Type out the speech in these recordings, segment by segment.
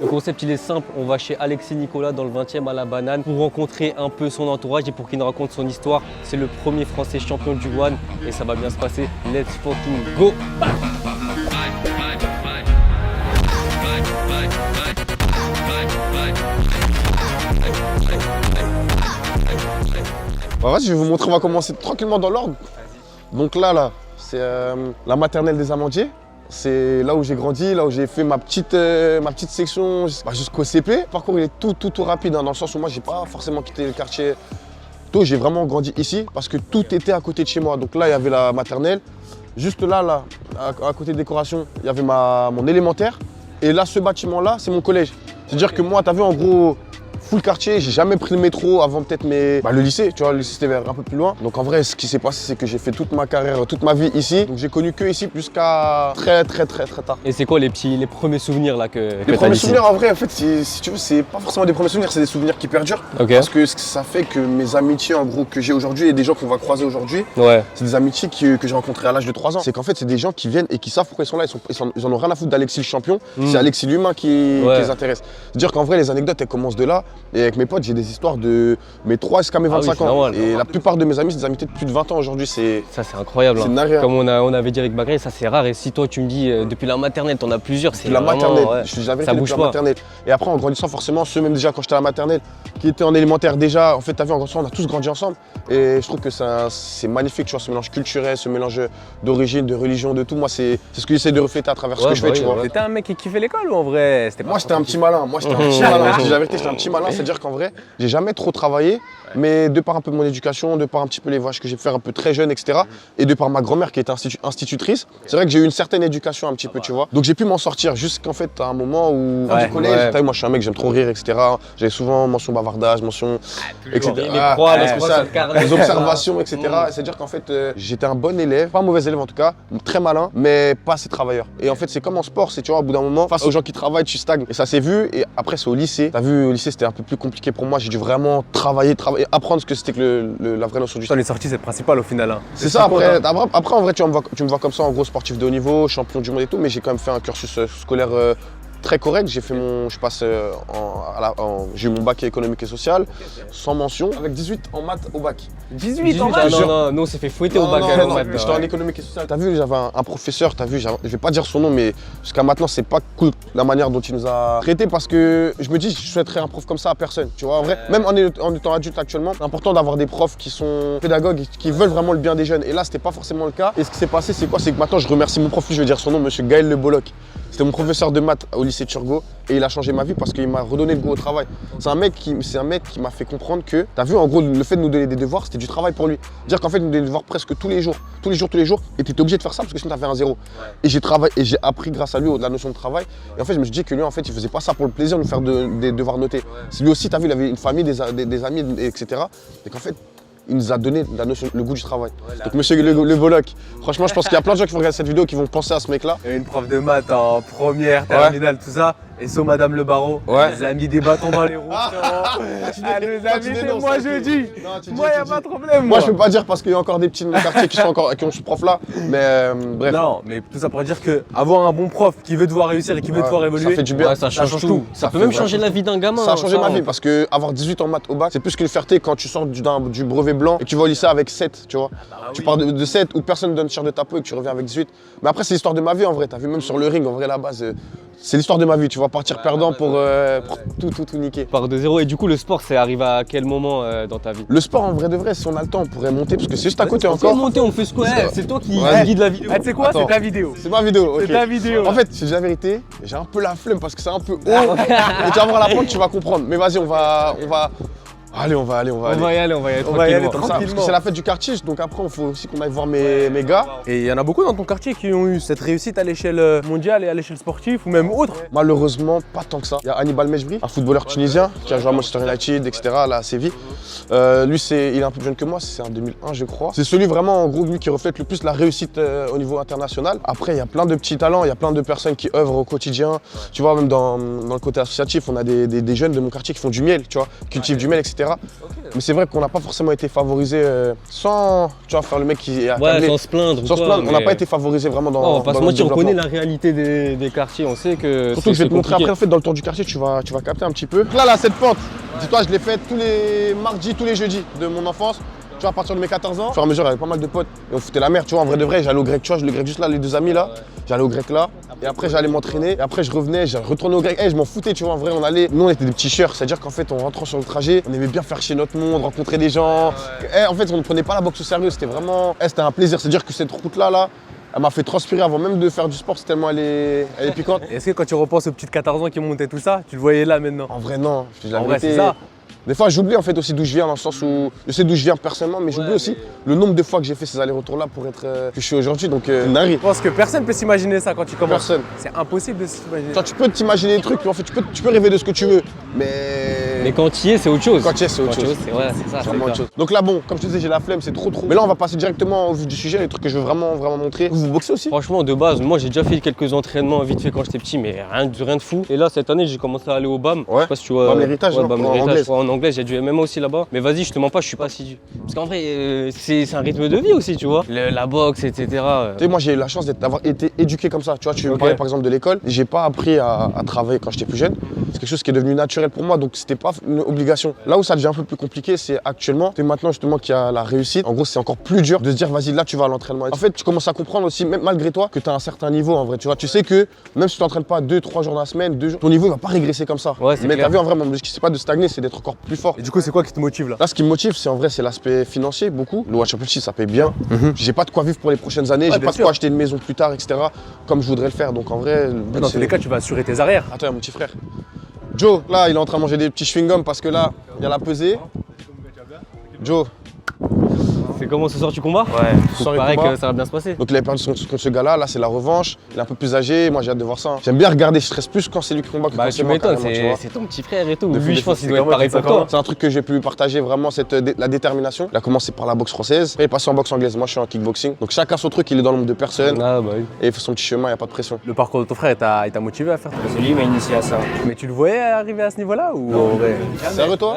Le concept il est simple, on va chez Alexis Nicolas dans le 20e à la Banane pour rencontrer un peu son entourage et pour qu'il nous raconte son histoire. C'est le premier français champion du One et ça va bien se passer. Let's fucking go! Bah, vas-y, je vais vous montrer, on va commencer tranquillement dans l'ordre. Donc là, c'est la maternelle des Amandiers. C'est là où j'ai grandi, là où j'ai fait ma petite section jusqu'au CP. Le parcours il est tout rapide, hein, dans le sens où moi j'ai pas forcément quitté le quartier tôt. J'ai vraiment grandi ici parce que tout était à côté de chez moi. Donc là il y avait la maternelle. Juste là, à côté de décoration, il y avait mon élémentaire. Et là, ce bâtiment-là, c'est mon collège. C'est-à-dire que moi, t'as vu en gros, full quartier, j'ai jamais pris le métro avant peut-être le lycée, tu vois, le lycée c'était un peu plus loin. Donc en vrai, ce qui s'est passé, c'est que j'ai fait toute ma carrière, toute ma vie ici. Donc j'ai connu que ici jusqu'à très tard. Et c'est quoi les premiers souvenirs là que Les premiers souvenirs, en vrai, en fait, si tu veux, c'est pas forcément des premiers souvenirs, c'est des souvenirs qui perdurent. Okay. Parce que ça fait que mes amitiés, en gros, que j'ai aujourd'hui et des gens qu'on va croiser aujourd'hui, ouais. C'est des amitiés que j'ai rencontrées à l'âge de 3 ans. C'est qu'en fait, c'est des gens qui viennent et qui savent pourquoi ils sont là. Ils en ont rien à foutre d'Alexis le champion. C'est Alexis l'humain qui les intéresse. C'est-à-dire qu'en vrai, les anecdotes, elles commencent de là. Et avec mes potes, j'ai des histoires de mes 3 jusqu'à mes 25 ans. Normal, et la plupart de mes amis, c'est des amitiés de plus de 20 ans aujourd'hui. Ça, c'est incroyable. Hein. Comme on avait dit avec Bakary, ça c'est rare. Et si toi, tu me dis depuis la maternelle, t'en as plusieurs, c'est la vraiment, maternelle. Ouais, Je te dis la vérité, ça bouge depuis la maternelle. Et après, en grandissant, forcément, ceux même déjà quand j'étais à la maternelle, qui étaient en élémentaire déjà, en fait, t'as vu, en grandissant, on a tous grandi ensemble. Et je trouve que c'est magnifique, tu vois, ce mélange culturel, ce mélange d'origine, de religion, de tout. Moi, c'est ce que j'essaie de refléter à travers ce que je fais, tu vois. T'étais un mec qui kiffait l'école ou en vrai? Moi, j'étais un petit malin. Je te dis la vérité, j'étais un petit malin. C'est-à-dire qu'en vrai, j'ai jamais trop travaillé, mais de par un peu mon éducation, de par un petit peu les voyages que j'ai pu faire un peu très jeune, etc. Et de par ma grand-mère qui était institutrice, c'est vrai que j'ai eu une certaine éducation un petit peu, tu vois. Donc j'ai pu m'en sortir jusqu'en fait à un moment où, du collège, moi je suis un mec, j'aime trop rire, etc. J'avais souvent mention bavardage, mention, etc. Les observations, etc. C'est-à-dire qu'en fait, j'étais un bon élève, pas un mauvais élève en tout cas, très malin, mais pas assez travailleur. Et en fait, c'est comme en sport, c'est tu vois, au bout d'un moment, face aux gens qui travaillent, tu stagnes. Et ça s'est vu. Et après, c'est au lycée. T'as vu, au lycée, c'était un peu plus compliqué pour moi. J'ai dû vraiment travailler, apprendre ce que c'était que la vraie notion du sport. Les sorties, c'est principal au final. Hein. C'est ça, après, en vrai, tu me vois comme ça, en gros, sportif de haut niveau, champion du monde et tout, mais j'ai quand même fait un cursus scolaire très correct. J'ai fait j'ai eu mon bac économique et social, sans mention, avec 18 en maths au bac. 18 en maths? Non, nous on s'est fait fouetter au bac. J'étais en économique et social. T'as vu, j'avais un professeur, je vais pas dire son nom, mais jusqu'à maintenant, c'est pas cool la manière dont il nous a traités parce que je me dis, je souhaiterais un prof comme ça à personne. Tu vois, en vrai, même en étant adulte actuellement, c'est important d'avoir des profs qui sont pédagogues et qui veulent vraiment le bien des jeunes. Et là, c'était pas forcément le cas. Et ce qui s'est passé, c'est quoi? C'est que maintenant, je remercie mon prof, je vais dire son nom, monsieur Gaël Le Bolloc. C'était mon professeur de maths au lycée Turgot et il a changé ma vie parce qu'il m'a redonné le goût au travail. C'est un mec qui m'a fait comprendre que, t'as vu, en gros, le fait de nous donner des devoirs, c'était du travail pour lui. Dire qu'en fait, il nous donnait des devoirs presque tous les jours, et t'étais obligé de faire ça parce que sinon t'avais un zéro. Et j'ai appris grâce à lui la notion de travail. Et en fait, je me suis dit que lui, en fait, il faisait pas ça pour le plaisir de nous faire des devoirs notés. Lui aussi, t'as vu, il avait une famille, des amis, etc. Et qu'en fait, il nous a donné le goût du travail. Donc monsieur Le Bolloc, franchement je pense qu'il y a plein de gens qui vont regarder cette vidéo qui vont penser à ce mec là. Il y a une prof de maths en première, terminale, tout ça. Et so Madame Le Barreau, elle a mis des bâtons dans les roues. Elle nous a mis moi je dis. Moi y a pas de problème. Moi je peux pas dire parce qu'il y a encore des petits de mon quartier qui ont ce prof là. Mais bref. Non, mais tout ça pour dire que avoir un bon prof qui veut te voir réussir et qui veut te voir évoluer, ça fait du bien. Ça change tout. Ça peut même changer la vie d'un gamin. Ça a changé ma vie parce que avoir 18 en maths au bac, c'est plus qu'une fierté quand tu sors du brevet blanc et que tu vas au lycée avec 7, tu vois. Tu pars de 7 où personne ne donne cher de ta peau et que tu reviens avec 18. Mais après c'est l'histoire de ma vie en vrai, t'as vu même sur le ring en vrai la base. C'est l'histoire de ma vie, tu vas partir perdant pour tout niquer. Part de zéro. Et du coup, le sport, c'est arrivé à quel moment dans ta vie? Le sport, en vrai de vrai, si on a le temps, on pourrait monter parce que c'est juste à côté encore. On peut monter, on fait ce qu'on veut. C'est toi qui guide la vidéo. Tu sais quoi? C'est ta vidéo. C'est ma vidéo, ok. C'est ta vidéo. En fait, je te dis la vérité, j'ai un peu la flemme parce que c'est un peu haut. Et tu vas voir la pente, tu vas comprendre. Mais vas-y, on va y aller. On va y aller Comme ça, parce que c'est la fête du quartier, donc après, il faut aussi qu'on aille voir mes gars. Et il y en a beaucoup dans ton quartier qui ont eu cette réussite à l'échelle mondiale et à l'échelle sportive ou même autre. Malheureusement, pas tant que ça. Il y a Hannibal Mejbri, un footballeur tunisien qui a joué à Manchester United, etc. là à Séville. Lui, il est un peu plus jeune que moi, c'est en 2001, je crois. C'est celui vraiment, en gros, lui qui reflète le plus la réussite au niveau international. Après, il y a plein de petits talents, il y a plein de personnes qui œuvrent au quotidien. Tu vois, même dans le côté associatif, on a des jeunes de mon quartier qui font du miel, tu vois, cultivent du miel, etc. etc. Mais c'est vrai qu'on n'a pas forcément été favorisé sans, tu vois, faire le mec qui est Ouais, sans se plaindre. Sans se plaindre, on n'a pas été favorisé vraiment dans. Non, on va pas dans se le mentir, on connaît développement. la réalité des quartiers, on sait que. Surtout que je vais te montrer après, en fait, dans le tour du quartier, tu vas capter un petit peu. Là, cette pente, dis-toi, je l'ai faite tous les mardis, tous les jeudis de mon enfance. Tu vois, à partir de mes 14 ans, au fur et à mesure, j'avais pas mal de potes et on foutait la merde, tu vois, en vrai de vrai, j'allais au grec, tu vois, le grec juste là, les 2 amis là, j'allais au grec là, et après j'allais m'entraîner, et après je revenais, je retournais au grec, je m'en foutais, tu vois, en vrai, nous on était des petits chieurs, c'est-à-dire qu'en fait, en rentrant sur le trajet, on aimait bien faire chier notre monde, rencontrer des gens, en fait, on ne prenait pas la boxe au sérieux, c'était vraiment, c'était un plaisir, c'est-à-dire que cette route-là, elle m'a fait transpirer avant même de faire du sport, c'est tellement elle est piquante. Est-ce que quand tu repenses aux petites 14 ans qui montaient tout ça, tu le voyais là maintenant? En vrai, non, je te dis la En vrai, vérité. c'est ça. Des fois, j'oublie en fait aussi d'où je viens, dans le sens où je sais d'où je viens personnellement, mais j'oublie aussi le nombre de fois que j'ai fait ces allers-retours-là pour être que je suis aujourd'hui. Donc, Je pense que personne peut s'imaginer ça quand tu commences. Personne. C'est impossible de s'imaginer. Toi, tu peux t'imaginer des trucs, mais en fait, tu peux rêver de ce que tu veux, Mais quand tu y es, c'est autre chose. Quand tu y es, c'est autre chose. C'est ça. C'est vraiment autre chose. Donc là, bon, comme je te disais, j'ai la flemme, c'est trop. Mais là, on va passer directement au vif du sujet, les trucs que je veux vraiment montrer. Vous boxez aussi? Franchement, de base, moi j'ai déjà fait quelques entraînements vite fait quand j'étais petit, mais rien de fou. Et là, cette année, j'ai commencé à aller au BAM. Ouais. Je sais pas si tu vois. BAM Héritage, non BAM En Héritage. anglaise. Ouais, en anglais, j'ai du MMA aussi là-bas. Mais vas-y, je te mens pas, je suis pas assidu. Parce qu'en vrai, c'est un rythme de vie aussi, tu vois. La boxe, etc. Tu sais, moi, j'ai eu la chance d'avoir été éduqué comme ça. Tu vois, tu me parlais par exemple de l'école. J'ai pas appris à travailler quand j'étais plus jeune. C'est quelque chose qui est devenu naturel pour moi, donc c'était pas une obligation. Là où ça devient un peu plus compliqué, c'est actuellement. C'est maintenant justement qu'il y a la réussite. En gros, c'est encore plus dur de se dire, vas-y, là, tu vas à l'entraînement. En fait, tu commences à comprendre aussi, même malgré toi, que tu as un certain niveau en vrai. Tu vois, tu sais que même si tu t'entraînes pas 2-3 jours dans la semaine, 2 jours, ton niveau il va pas régresser comme ça. Ouais, c'est mais clair. t'as vu en vrai, mon objectif, c'est pas de stagner, c'est d'être encore plus fort. Et du coup, c'est quoi qui te motive là? Là, ce qui me motive, c'est en vrai, c'est l'aspect financier, beaucoup. Le One Championship, ça paye bien. J'ai pas de quoi vivre pour les prochaines années, j'ai bien pas de sûr. quoi acheter une maison plus tard, etc. Comme je voudrais le faire. Donc en vrai, le but, Dans c'est- tous les cas, tu vas assurer tes arrières. Attends, il y a mon petit frère. Joe, là, il est en train de manger des petits chewing-gums parce que là, il y a la pesée. Joe, C'est comment ce soir tu combats? Ouais. ce soir, il Pareil combat. que ça va bien se passer. Donc il avait perdu contre ce gars-là, là c'est la revanche, il est un peu plus âgé, moi j'ai hâte de voir ça. J'aime bien regarder, je stresse plus quand c'est lui qui combat que Bah quand tu c'est moi, m'étonnes, carrément, tu vois. c'est ton petit frère et tout. De fou, Lui, de je fou. pense qu'il C'est doit être comment, pareil c'est pour ça, toi. comment C'est un truc que j'ai pu partager vraiment, la détermination. Il a commencé par la boxe française, après il est passé en boxe anglaise, moi je suis en kickboxing. Donc chacun son truc, il est dans le nombre de personnes Ah bah oui. et il fait son petit chemin, il n'y a pas de pression. Le parcours de ton frère, il t'a motivé à faire tout ça. C'est lui qui m'a initié à ça. Mais tu le voyais arriver à ce niveau-là ou en vrai? Sérieux toi?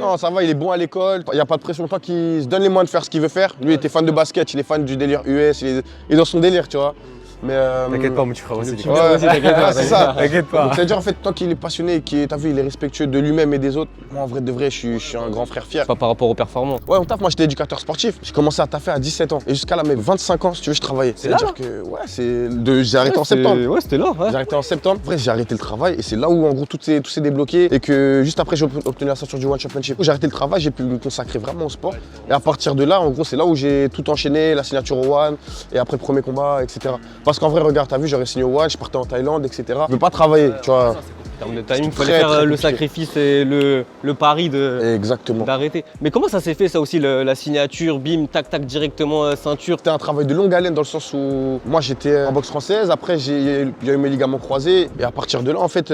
Non, ça va, il est bon à l'école, il n'y a pas de pression. Toi qui se donne les moyens de faire ce qu'il veut faire. Lui, il était fan de basket, il est fan du délire US, il est dans son délire, tu vois. Mais T'inquiète pas, mon petit frère aussi. petit frère aussi, t'inquiète pas, c'est ça. T'inquiète pas. Donc, c'est-à-dire en fait, toi qui est passionné, t'as vu, il est respectueux de lui-même et des autres. Moi, en vrai de vrai, je suis un grand frère fier. Pas par rapport aux performances. Ouais, on tape. Moi, j'étais éducateur sportif. J'ai commencé à taffer à 17 ans. Et jusqu'à là, mes 25 ans, si tu veux, je travaillais. C'est-à-dire que, ouais, j'ai arrêté en septembre. Ouais, c'était là. Ouais. J'ai arrêté en septembre. Après, j'ai arrêté le travail et c'est là où, en gros, tout s'est débloqué. Et que juste après, j'ai obtenu la ceinture du One Championship. J'ai arrêté le travail, j'ai pu me consacrer vraiment au sport. Et à partir de là, en gros, c'est là où j'ai tout enchaîné, la signature au One et après, premier combat, etc. Parce qu'en vrai, regarde, t'as vu, j'aurais signé au One, je partais en Thaïlande, etc. Je veux pas travailler, tu vois. En termes de timing, il Très, fallait faire très le compliqué. sacrifice et le pari Exactement. d'arrêter. Mais comment ça s'est fait ça aussi, la signature, bim, tac, tac, directement ceinture? C'était un travail de longue haleine dans le sens où moi j'étais en boxe française, après il y a eu mes ligaments croisés et à partir de là en fait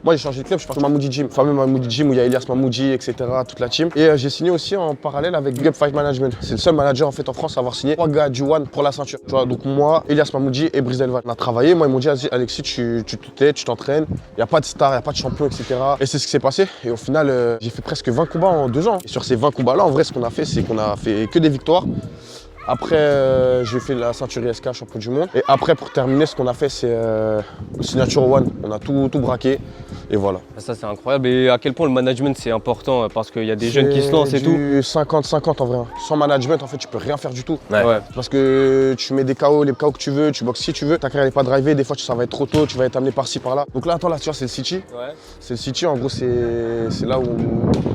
moi j'ai changé de club, je suis parti au Mamoudi Gym, le fameux Mamoudi Gym où il y a Elias Mamoudi, etc. toute la team. Et j'ai signé aussi en parallèle avec Big Up Fight Management. C'est le seul manager en fait en France à avoir signé 3 gars du One pour la ceinture. Tu vois, donc moi, Elias Mamoudi et Brice Delval. On a travaillé, moi ils m'ont dit vas-y Alexis tu te tais, tu t'entraînes, il n'y a pas de star, il n'y a pas de champion, etc. Et c'est ce qui s'est passé. Et au final j'ai fait presque 20 combats en 2 ans. Et sur ces 20 combats là en vrai ce qu'on a fait c'est qu'on a fait que des victoires. Après, j'ai fait la ceinture ISK, champion du monde. Et après, pour terminer, ce qu'on a fait, c'est signature One. On a tout braqué. Et voilà. Ça, c'est incroyable. Et à quel point le management, c'est important parce qu'il y a des jeunes qui se lancent et tout. C'est du 50-50 en vrai. Sans management, en fait, tu peux rien faire du tout. Ouais. Parce que tu mets des KO, les KO que tu veux, tu boxes si tu veux. Ta carrière n'est pas drivée, des fois ça va être trop tôt, tu vas être amené par-ci par-là. Donc là, attends, là, tu vois, c'est le City. Ouais. C'est le City, en gros, c'est là où.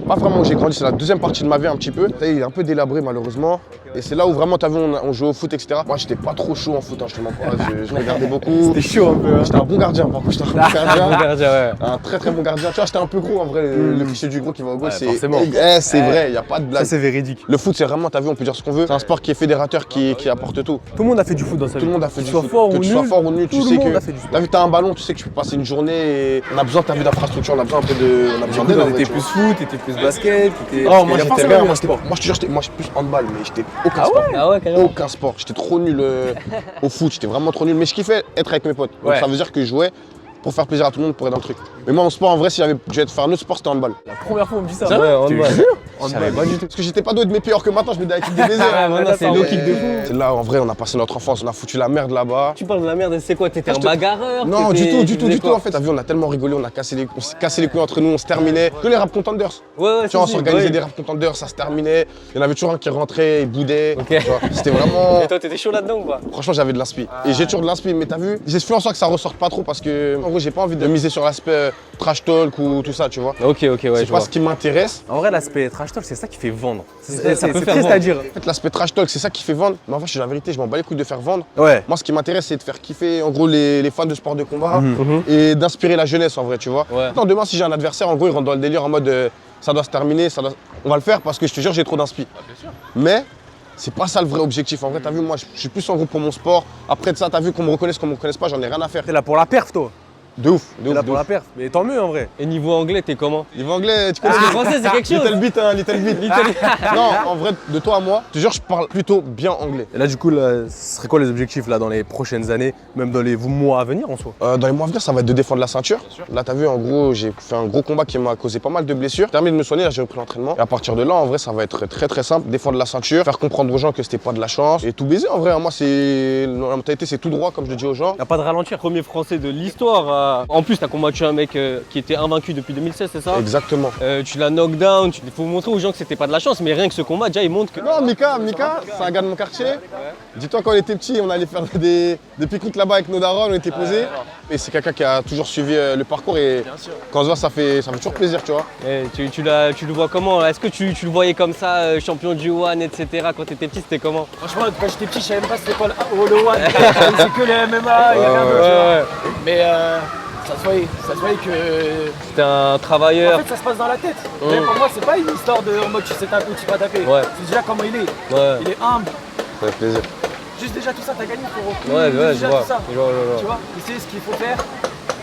Pas vraiment où j'ai grandi, c'est la deuxième partie de ma vie un petit peu. Il est un peu délabré, malheureusement. Et c'est là où vraiment, t'as vu, on joue au foot, etc. Moi, j'étais pas trop chaud en foot, hein, je te mens pas. Je regardais beaucoup. C'était chaud un peu. Hein. J'étais un bon gardien, par contre, j'étais un bon Bon gardien. gardien, ouais. Un très très bon gardien. Tu vois, j'étais un peu gros en vrai. Le cliché du gros qui va au goal, Ouais, c'est. forcément. C'est vrai, il n'y a pas de blague. Ça, c'est véridique. Le foot, c'est vraiment, t'as vu, on peut dire ce qu'on veut. C'est un sport qui est fédérateur, qui apporte tout. Tout le monde a fait du foot dans sa vie. Tout le monde a fait Que du tu sois foot. fort Que ou tu sois nul, fort ou nul, tu tout sais le monde que. a fait du sport. T'as vu, t'as un ballon, tu sais que tu peux passer une journée et on a besoin, t'as vu, d'infrastructure, on a besoin un peu de. On a besoin d'aide. en vrai, T'étais tu plus vois. foot, t'étais plus basket, t'étais. Oh, moi y a j'étais forcément bien, eu moi un sport. je te jure, moi je suis plus handball, mais j'étais aucun sport. Ah ouais, carrément. Aucun sport. J'étais trop nul au foot, j'étais vraiment trop nul. Mais je kiffais être avec mes potes. Donc Ouais. ça veut dire que je jouais pour faire plaisir à tout le monde, pour être dans le truc. Mais moi, en sport, en vrai, si j'avais dû faire un autre sport, c'était handball. La première fois on me dit ça. Ouais, handball. Handball, pas du tout. Parce que j'étais pas doué de mes pieds, alors que maintenant, je mets des kick des baisers. Ah, maintenant, c'est low kick de fou. C'est là, en vrai, on a passé notre enfance, on a foutu la merde là-bas. Tu parles de la merde, c'est quoi? T'étais un bagarreur? Non, du tout. quoi En fait, t'as vu, on a tellement rigolé, on s'est cassé les couilles entre nous, on se terminait. Que les rap contenders. Ouais, Tu vois, on s'organisait des rap contenders, ça se terminait. Il y en avait toujours un qui rentrait, il boudait. Ok. Tu vois, c'était vraiment. Et toi, t'étais chaud là-dedans ou pas? Franchement, j'avais de l'inspi. Et j'ai toujours de l'inspi, mais t'as vu, j'ai fait en sorte que ça ressorte pas trop parce que, en gros, j'ai pas envie de miser sur l'aspect trash talk ou tout ça, tu vois. Ok, ouais, C'est je pas vois. ce qui m'intéresse. En vrai, l'aspect trash talk, c'est ça qui fait vendre. Ça peut faire triste vendre. à dire. En fait, l'aspect trash talk, c'est ça qui fait vendre. Mais en fait, je suis la vérité, je m'en bats les couilles de faire vendre. Ouais. Moi, ce qui m'intéresse, c'est de faire kiffer, en gros, les fans de sport de combat Mhm. et d'inspirer la jeunesse, en vrai, tu vois. Ouais. Non, demain, si j'ai un adversaire, en gros, il rentre dans le délire en mode ça doit se terminer, on va le faire parce que je te jure, j'ai trop d'inspi. Mais c'est pas ça le vrai objectif. En vrai, t'as vu, moi, je suis plus en gros pour mon sport. Après de ça, t'as vu qu'on me reconnaisse, qu'on me reconnaisse pas, j'en ai rien à faire. T'es là pour la perf, toi. De ouf, de T'es ouf. là de pour ouf. la perf. Mais tant mieux en vrai. Et niveau anglais, t'es comment? Niveau anglais, tu connais Le français, c'est quelque chose. Little bit, hein, little bit. Non, en vrai, de toi à moi, je te jure, je parle plutôt bien anglais. Et là, du coup, là, ce serait quoi les objectifs là dans les prochaines années, même dans les mois à venir en soi? Dans les mois à venir, ça va être de défendre la ceinture. Là, t'as vu, en gros, j'ai fait un gros combat qui m'a causé pas mal de blessures. J'ai terminé de me soigner, là, j'ai repris l'entraînement. Et à partir de là, en vrai, ça va être très très simple. Défendre la ceinture, faire comprendre aux gens que c'était pas de la chance et tout baiser. En vrai, moi, c'est la mentalité, c'est tout droit, comme je le dis aux gens. Y'a pas de ralentir. Premier français de l'histoire. En plus, t'as combattu un mec qui était invaincu depuis 2016, c'est ça? Exactement. Tu l'as knockdown, il faut montrer aux gens que c'était pas de la chance, mais rien que ce combat, déjà, il montre que. Non, Mika, c'est un gars de mon quartier. Dis-toi, quand on était petit, on allait faire des pique-niques là-bas avec nos darons, on était posés. Et c'est quelqu'un qui a toujours suivi le parcours et quand on se voit, ça fait toujours plaisir, tu vois. Et tu le vois comment? Est-ce que tu le voyais comme ça, champion du One, etc. Quand t'étais petit, c'était comment? Franchement, quand j'étais petit, je savais même pas c'était quoi le One. C'est que les MMA, il y a rien d'autre. Ouais. Mais ça se voyait que. C'était un travailleur. En fait, ça se passe dans la tête. Mais pour moi, c'est pas une histoire de en mode tu sais taper ou tu vas taper. Ouais. C'est déjà comment il est. Ouais. Il est humble. Ça fait plaisir. Juste déjà tout ça, t'as gagné pour Ouais, je déjà vois. tout ça. Je vois. Tu vois, il sait ce qu'il faut faire.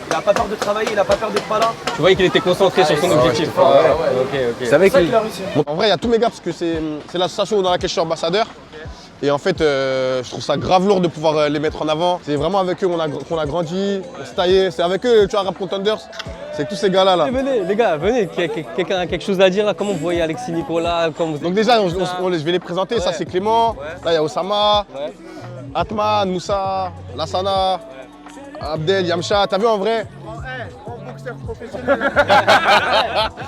Il a pas peur de travailler, il a pas peur d'être pas là. Tu voyais qu'il était concentré sur son objectif. fort, ouais. Ok. C'est C'est avec ça lui. qu'il a réussi. En vrai, il y a tous mes gars parce que c'est l'association dans laquelle je suis ambassadeur. Et en fait, je trouve ça grave lourd de pouvoir les mettre en avant. C'est vraiment avec eux qu'on a grandi, on se taillait. C'est avec eux, tu vois, Rap Contenders. C'est tous ces gars-là. Là. Venez, les gars, venez. Quelqu'un a quelque chose à dire là? Comment vous voyez Alexis Nicolas? Donc déjà, je vais les présenter. Ça, c'est Clément. Là, il y a Osama, Atman, Moussa, Lassana, Abdel, Yamcha. T'as vu en vrai? Boxeur professionnel.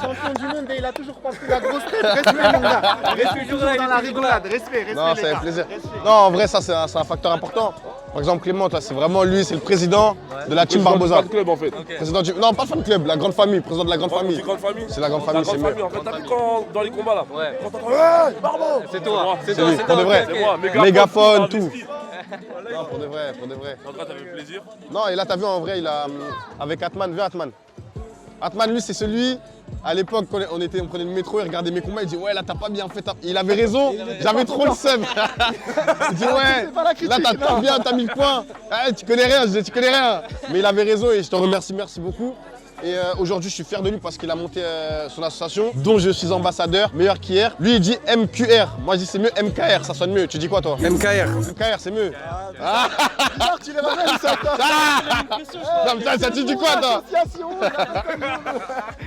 Champion du monde et il a toujours pas pris la grosse tête. Respect mon gars. Respect toujours dans la rigolade. Respect. Non, les ça fait gars. plaisir. Non, en vrai, ça, c'est un facteur important. Par exemple, Clément, toi, c'est vraiment lui, c'est le président de la team Barbosa. Fan club en fait. Président non, pas fan club, la grande famille, président de la grande famille. C'est grande famille. C'est la grande famille, c'est mieux. En fait, t'as vu quand dans les combats là Ouais. quand t'entends hey, Barbo C'est toi, C'est lui, pour de vrai. C'est moi, Mégaphone, tout. investi. Non, pour de vrai, pour de vrai. En tout cas, t'as fait plaisir. Non, et là, t'as vu en vrai, il a avec Atman, viens Atman. Atman, lui, c'est celui, à l'époque, quand on prenait le métro, il regardait mes combats, il dit ouais, là, t'as pas bien fait. Il avait raison, j'avais trop le seum. Il dit ouais, là, t'as bien, t'as mis le point. Ah, tu connais rien, je disais, tu connais rien. Mais il avait raison et je te remercie, merci beaucoup. Et aujourd'hui, je suis fier de lui parce qu'il a monté son association, dont je suis ambassadeur, meilleur qu'hier. Lui, il dit MQR. Moi, je dis c'est mieux MKR, ça sonne mieux. Tu dis quoi, toi? MKR. MKR, c'est mieux. Tu les ramènes, ça, toi. Non, mais ça, tu dis quoi, toi? Association.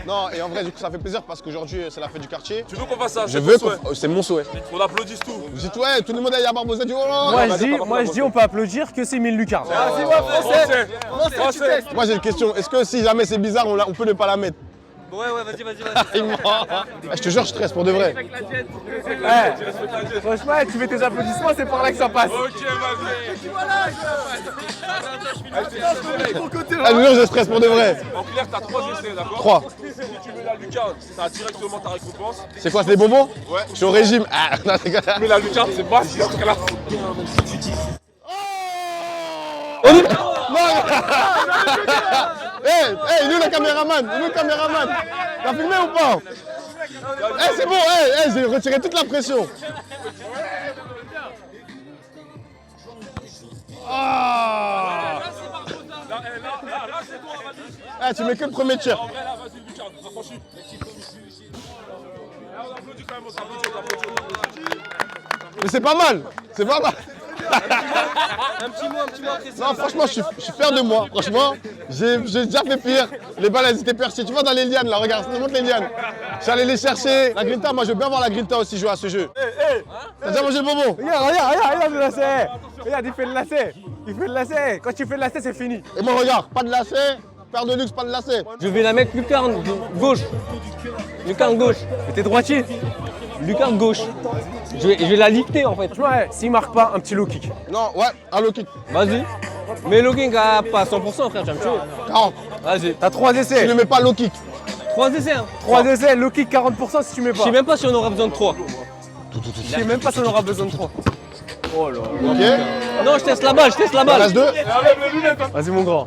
Non, et en vrai, du coup, ça fait plaisir parce qu'aujourd'hui, c'est la fête du quartier. Tu veux qu'on fasse ça? Je veux c'est mon souhait. On applaudisse tout. Vous dites ouais, tout le monde est à Barbosa, dit oh là Moi, là. je dis, on peut applaudir que c'est Emile Lucas. Vas-y, moi, français. Français. Moi, j'ai une question. Est-ce que si jamais c'est bizarre, on peut ne pas la mettre? Ouais, vas-y. Il ment. Je te jure, je stresse pour de vrai. Franchement, tu fais tes applaudissements, c'est par là que ça passe. Ok, vas-y. Ah, je te jure, je stresse pour de vrai. En clair, t'as 3 essais, d'accord? 3. Si tu mets la lucarne, t'as directement ta récompense. C'est quoi, c'est des bonbons? Ouais. Je suis au régime. Ah, non, c'est quoi? Mais la lucarne, c'est pas si en tout cas là. Hey, il est où le caméraman? Il est où le caméraman? T'as filmé ou pas? Eh, c'est bon, j'ai retiré toute la pression. Ah! Eh, tu mets que le premier tir. En vrai, là, vas-y, lucarne, affranchis. Là, on applaudit quand même, on s'applaudit. Mais c'est pas mal. C'est pas mal. Un petit mot après ça. Non, franchement, je suis fier de moi. Franchement, j'ai déjà fait pire. Les balles, elles étaient percées. Tu vois dans les lianes, là, regarde, ça te montre les lianes. J'allais les chercher. La grinta, moi, je veux bien voir la grinta aussi jouer à ce jeu. T'as déjà mangé le bonbon? Regarde le lacet. Regarde, il fait le lacet. Il fait le lacet. Quand tu fais le lacet, c'est fini. Et moi, regarde, pas de lacet. Paire de luxe, pas de lacet. Je vais la mettre lucarne gauche. Lucarne gauche. Et t'es droitier. Lucarne gauche. Je vais la lifter en fait. Franchement, ouais, s'il marque pas, un petit low kick. Non, ouais, un low kick. Vas-y. Mais low kick à pas 100% frère, tu vas me tuer. 40. Vas-y. T'as 3 Tu essais. ne mets pas low kick. 3 essais hein. 3 essais, low kick 40% si tu mets Je pas. sais même pas si on aura besoin de 3. Je sais même pas si on aura besoin de 3. Ok. Non, je teste la balle, Il en reste 2. Vas-y mon grand.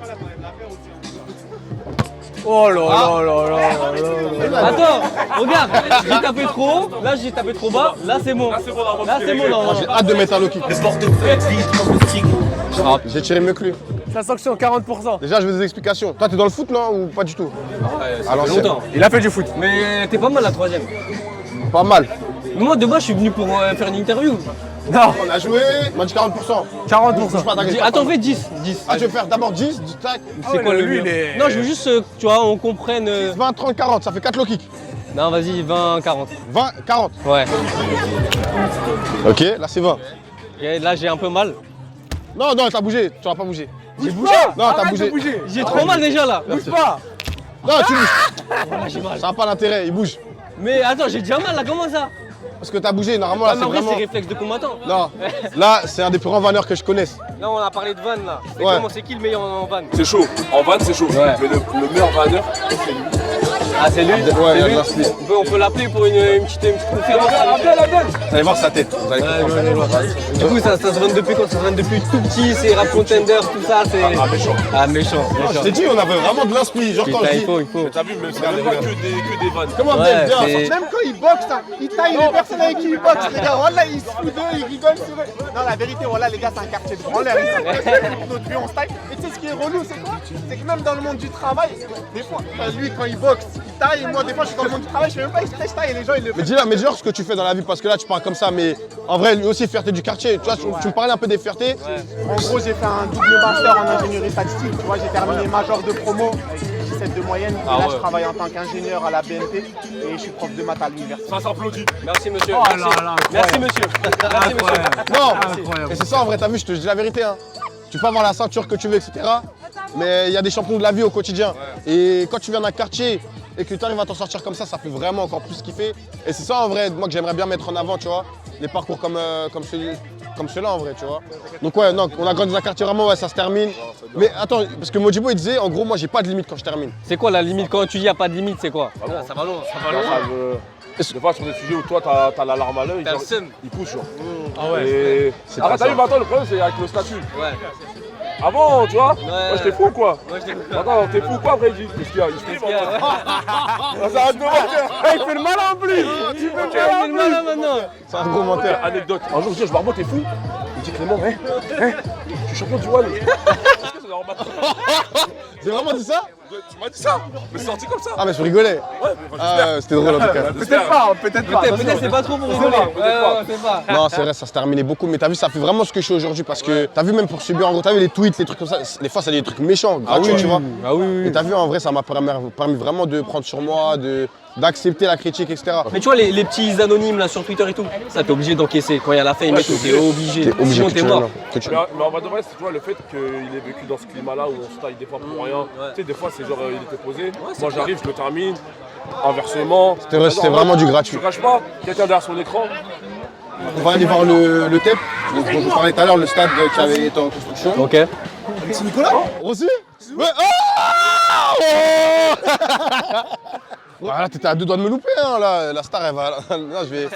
Oh là là là là là. Attends, regarde, j'ai tapé trop haut, là j'ai tapé trop bas, là c'est bon. Là c'est bon, non. J'ai hâte de mettre un low kick. J'ai tiré mieux que lui. Ça sent que c'est en 40%. Déjà, je veux des explications. Toi, t'es dans le foot, là, ou pas du tout? À l'ancienne. Longtemps. Il a fait du foot. Mais t'es pas mal la troisième. Pas mal. Moi de base je suis venu pour faire une interview. Non, On a joué, on m'a dit 40%. 40%. Bouge pas, t'inquiète pas. Attends, fais 10. Ah, tu veux faire d'abord 10, tac. C'est quoi le lui, mieux il est- Non, je veux juste, tu vois, on comprenne. 20, 30, 40, ça fait 4 low kicks. Non, vas-y, 20, 40. 20, 40. Ouais. Ok, là c'est 20. Et là j'ai un peu mal. Non, non, t'as bougé, tu n'auras pas bougé. J'ai bougé. Non, t'as Arrête bougé. de bouger. J'ai trop mal déjà là. Bouge pas. Non, tu bouges. Là j'ai mal. Ça n'a pas d'intérêt, il bouge. Mais attends, j'ai déjà mal là, comment ça? Parce que t'as bougé, normalement là Ah, mais c'est en vrai, vraiment. c'est réflexe de combattant. Non, là c'est un des plus grands vanneurs que je connaisse. Là, on a parlé de van là. C'est Ouais. comment, c'est qui le meilleur en van? C'est chaud. En van, c'est chaud. Ouais. Mais le meilleur vanneur, c'est lui. Ah, c'est lui? Ouais, C'est il y a lui de la slip. On peut l'appeler pour une petite conférence. Vous allez voir sa tête. Vous allez comprendre. Du coup, ça se vend depuis quand? Ça se vend depuis tout petit, c'est rap contender, tout ça, c'est. Ah, méchant. Ah, méchant. Je t'ai dit, on avait vraiment de l'inspi. Genre quand Putain, je il dis. faut, il faut. T'as vu, mais c'est même pas que des vannes. Comment Ouais, Abdel, viens, c'est- Même quand il boxe, hein, il taille les personnes avec qui il boxe, les gars. Voilà, ils se foutent d'eux, ils rigolent sur eux. Non, la vérité, voilà, les gars, c'est un quartier de branleurs. Ils sont pour notre vie, on se taille. Et tu sais ce qui est relou, c'est quoi? C'est que même dans le monde du travail, des fois, lui, quand il boxe, il taille. Et moi, des fois, je suis dans le monde du travail, je fais même pas exprès, je taille. Et les gens, ils le font. Mais dis-leur ce que tu fais dans la vie, parce que là tu parles comme ça, mais en vrai, lui aussi, fierté du quartier. Tu vois, tu me parlais un peu des fiertés. En gros, j'ai fait un double master en ingénierie statistique. Tu vois, j'ai terminé major de promo avec 17 de moyenne. Et là, je travaille en tant qu'ingénieur à la BNP et je suis prof de maths à l'université. Ça s'applaudit. Merci, monsieur. Oh Merci. là là, Merci, monsieur. Merci, monsieur. Non, et c'est ça en vrai, t'as vu, je te dis la vérité. Hein. Tu peux avoir la ceinture que tu veux, etc. Mais il y a des champions de la vie au quotidien. Et quand tu viens d'un quartier et que tu arrives à t'en sortir comme ça fait vraiment encore plus kiffer. Et c'est ça en vrai, moi que j'aimerais bien mettre en avant, tu vois. Les parcours comme ceux-là en vrai, tu vois. Donc ouais, non, on a grandi dans un quartier vraiment, ouais, ça se termine. Mais attends, parce que Modibo il disait, en gros, moi j'ai pas de limite quand je termine. C'est quoi la limite? Quand tu dis y a pas de limite, c'est quoi? Ça va loin, ça va loin. Des fois, sur des sujets où toi, t'as la larme à l'œil, genre, Personne. il pousse, genre. Ah ouais. Et... pas Arrête, t'as ça. vu, maintenant, le problème, c'est avec le statut. Ouais. Avant, tu vois, Ouais. moi, j'étais fou, quoi. Moi, je t'ai Attends, t'es fou, quoi, après, il dit, qu'est-ce qu'il y a? Il se fait ça arrête de mentir. Il fait le mal en plus. Tu fais le mal en plus. maintenant. C'est un gros menteur. Anecdote. Un jour, je dis, Barbeau, t'es fou? Il dit, Clément, je suis champion du One. J'ai vraiment dit ça? Tu m'as dit ça? Mais c'est sorti comme ça. Ah mais je rigolais. Ouais, mais j'espère. Ah, c'était drôle en tout cas. Peut-être pas, peut-être pas. Peut-être c'est pas trop pour rigoler. Ouais, c'est pas. Non, c'est vrai, ça se terminait beaucoup, mais t'as vu, ça fait vraiment ce que je suis aujourd'hui parce que t'as vu, même pour subir, en gros, t'as vu les tweets, les trucs comme ça, des fois, c'est des trucs méchants, gratuits, tu vois. Ah oui, Et t'as vu, en vrai, ça m'a permis vraiment de prendre sur moi, d'accepter la critique, etc. Mais tu vois, les petits anonymes là sur Twitter et tout, ça t'es obligé d'encaisser. Quand il y a la fame et tout, t'es obligé. T'es obligé Sinon que t'es tu mort. l'aies, que tu- Mais en vrai de vrai, tu vois, le fait qu'il ait vécu dans ce climat-là où on se taille des fois pour rien. Tu sais, des fois, c'est genre, il était posé. Moi, j'arrive, je le termine. Inversement. C'était vraiment du gratuit. Je te cache pas, quelqu'un derrière son écran. On va aller voir le TEP, dont je vous parlais tout à l'heure, le stade qui avait été en construction. Ok. C'est Nicolas Rossi Ouais. Oh Ah, là, t'étais à deux doigts de me louper, hein, là, la star, elle va. Là, je vais